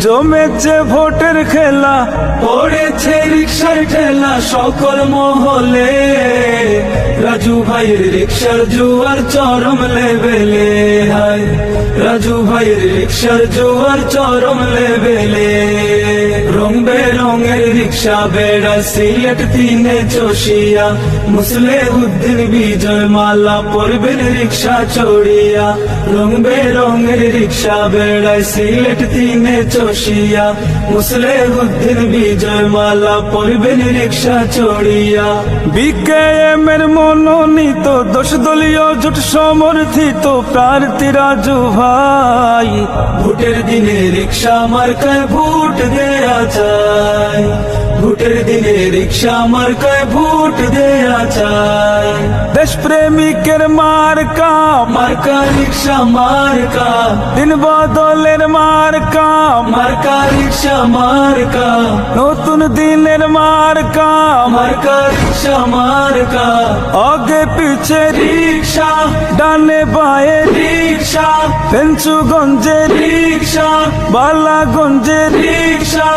জমেছে ভোটের খেলা, পড়েছে রিক্সার ঠেলা সকল মহলে। রাজু ভাইয়ের রিক্সার জুয়ার চরম লেভেলে, হায় রাজু ভাইয়ের রিক্সার জুয়ার চরম লেভেলে। রং বেরঙের রিক্সা বেড়ায় সিলেট তিনে চষিয়া, মুসলেউদ্দিন বিজয় মালা পরবেন রিক্সা চড়িয়া। রং বেরঙের রিক্সা বেড়ায় সিলেট তিনে চষিয়া, মুসলেউদ্দিন বিজয় মালা পরবেন রিক্সা চড়িয়া। বিকেএম এর মনোনীত 10 দলীয় জোট সমর্থিত প্রার্থী রাজু ভাই, ভোটের দিনে রিক্সা মার্কায় ভোট দেয়া চাই। ভোটের দিনে রিক্সা মার্কায় ভোট দেয়া চাই। দেশপ্রেমিকের মার্কা, মার্কা রিক্সা মার্কা। দিন বদলের মার্কা, মার্কা রিক্সা মার্কা। নতুন দিনের মার্কা, মার্কা রিক্সা মার্কা। আগে পিছে রিক্সা, ডানে বায়ে রিক্সা। পেঞ্চুগঞ্জে রিক্সা, বালাগঞ্জে রিক্সা।